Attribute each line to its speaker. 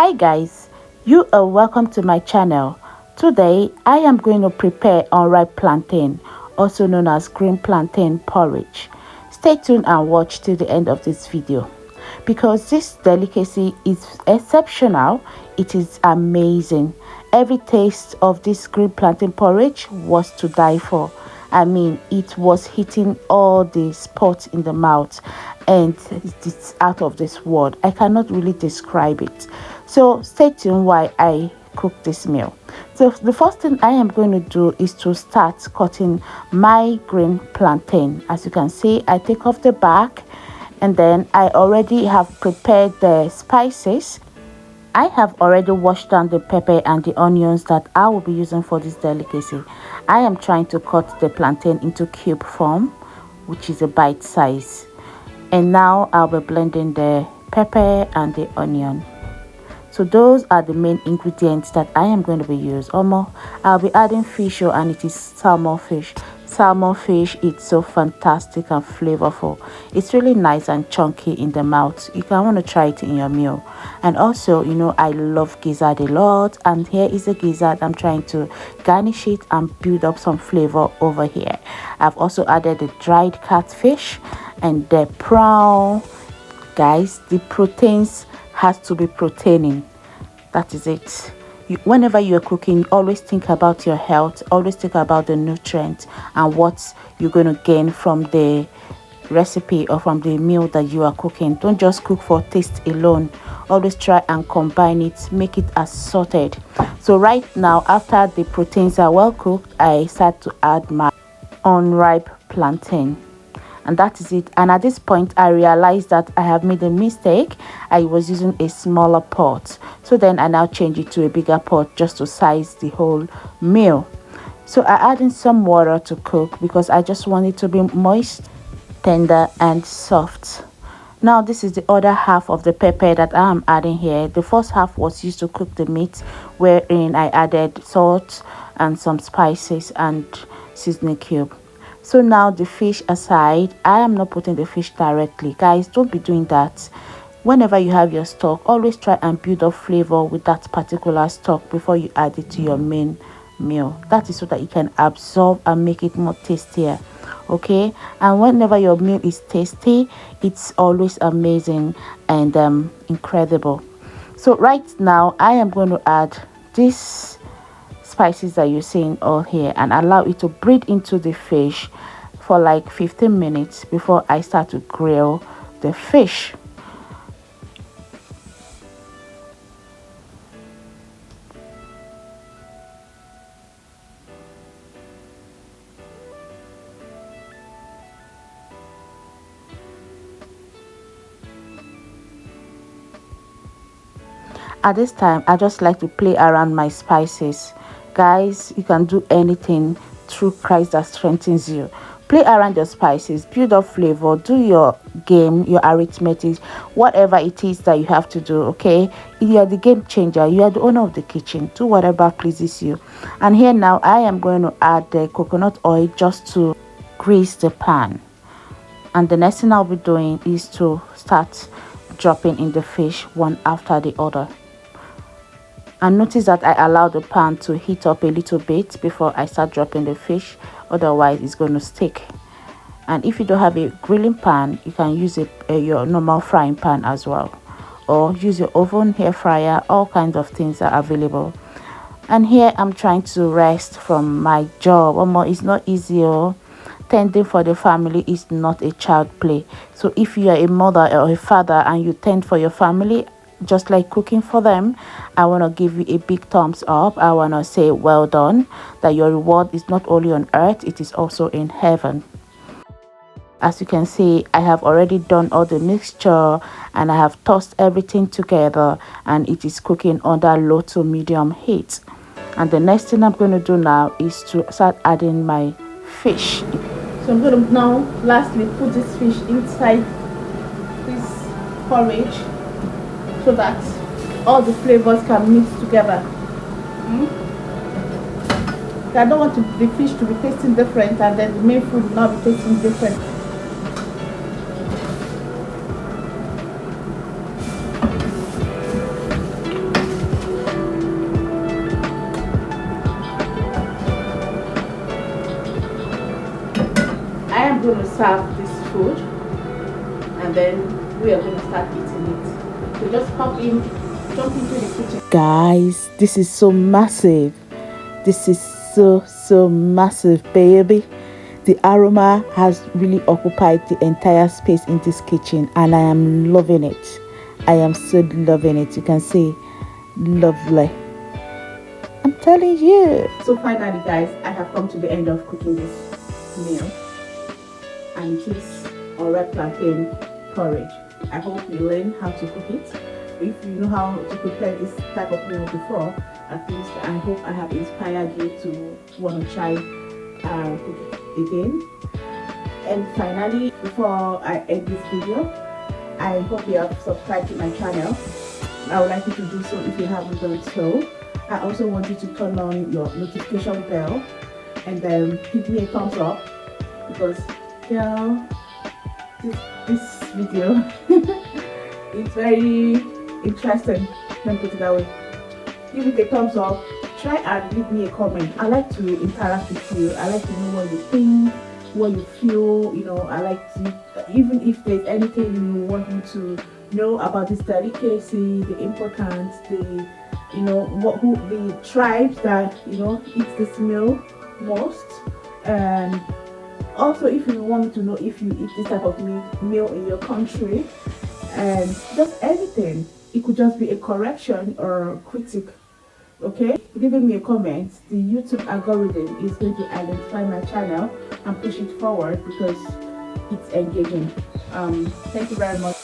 Speaker 1: Hi guys, you are welcome to my channel. Today I am going to prepare unripe plantain, also known as green plantain porridge. Stay tuned and watch till the end of this video because this delicacy is exceptional. It is amazing. Every taste of this green plantain porridge was to die for. I mean, it was hitting all the spots in the mouth and it's out of this world. I cannot really describe it. So stay tuned while I cook this meal. So the first thing I am going to do is to start cutting my green plantain. As you can see, I take off the back and then I already have prepared the spices. I have already washed down the pepper and the onions that I will be using for this delicacy. I am trying to cut the plantain into cube form, which is a bite size. And now I'll be blending the pepper and the onion. So those are the main ingredients that I am going to be using. I'll be adding fish, and it is salmon fish. Salmon fish, it's so fantastic and flavorful. It's really nice and chunky in the mouth. You can want to try it in your meal. And also, you know, I love gizzard a lot, and here is a gizzard. I'm trying to garnish it and build up some flavor over here. I've also added the dried catfish and the prawn. Guys, the proteins has to be proteining. That is it. Whenever you're cooking, always think about your health, always think about the nutrients and what you're going to gain from the recipe or from the meal that you are cooking. Don't just cook for taste alone. Always try and combine it, make it assorted. So right now, after the proteins are well cooked, I start to add my unripe plantain. And that is it. And at this point I realized that I have made a mistake. I was using a smaller pot, so then I now change it to a bigger pot just to size the whole meal. So I add in some water to cook because I just want it to be moist, tender and soft. Now this is the other half of the pepper that I am adding here. The first half was used to cook the meat, wherein I added salt and some spices and seasoning cube. So now the fish aside, I am not putting the fish directly. Guys, don't be doing that. Whenever you have your stock, always try and build up flavor with that particular stock before you add it to your main meal. That is so that you can absorb and make it more tastier. Okay, and whenever your meal is tasty, it's always amazing and incredible. So right now I am going to add this spices that you're seeing all here and allow it to breathe into the fish for like 15 minutes before I start to grill the fish. At this time, I just like to play around my spices. Guys, you can do anything through Christ that strengthens you. Play around your spices, build up flavor, do your game, your arithmetic, whatever it is that you have to do. Okay, you are the game changer, you are the owner of the kitchen. Do whatever pleases you. And here now I am going to add the coconut oil just to grease the pan. And the next thing I'll be doing is to start dropping in the fish one after the other. And notice that I allow the pan to heat up a little bit before I start dropping the fish, otherwise it's going to stick. And if you don't have a grilling pan, you can use your normal frying pan as well, or use your oven, hair fryer. All kinds of things are available. And here I'm trying to rest from my job. It's not easy. Tending for the family is not a child play. So if you are a mother or a father and you tend for your family, just like cooking for them, I want to give you a big thumbs up. I want to say well done, that your reward is not only on earth, it is also in heaven. As you can see, I have already done all the mixture and I have tossed everything together, and it is cooking under low to medium heat. And the next thing I'm going to do now is to start adding my fish. So I'm going to now lastly put this fish inside this porridge, so that all the flavors can mix together. I don't want the fish to be tasting different and then the main food will not be tasting different. going to serve this food, and then we are going to start eating it. So just jump into the kitchen. Guys, this is so massive. This is so massive, baby. The aroma has really occupied the entire space in this kitchen, and I am loving it. I am so loving it. You can see, lovely. I'm telling you. So finally, guys, I have come to the end of cooking this meal, and it is unripe plantain porridge. I hope you learn how to cook it. If you know how to prepare this type of meal before, at least I hope I have inspired you to want to try cook it again. And finally, before I end this video, I hope you have subscribed to my channel. I would like you to do so if you haven't done so. I also want you to turn on your notification bell and then give me a thumbs up, because this video is very interesting. Let me put it that way. Give it a thumbs up. Try and leave me a comment. I like to interact with you. I like to know what you think, what you feel. You know, I like to, even if there's anything you want me to know about this delicacy, the importance, the the tribes that eat this meal most, and also if you want me to know if you eat this type of meal in your country, and just anything. It could just be a correction or a critique. Okay, giving me a comment, the YouTube algorithm is going to identify my channel and push it forward because it's engaging. Thank you very much.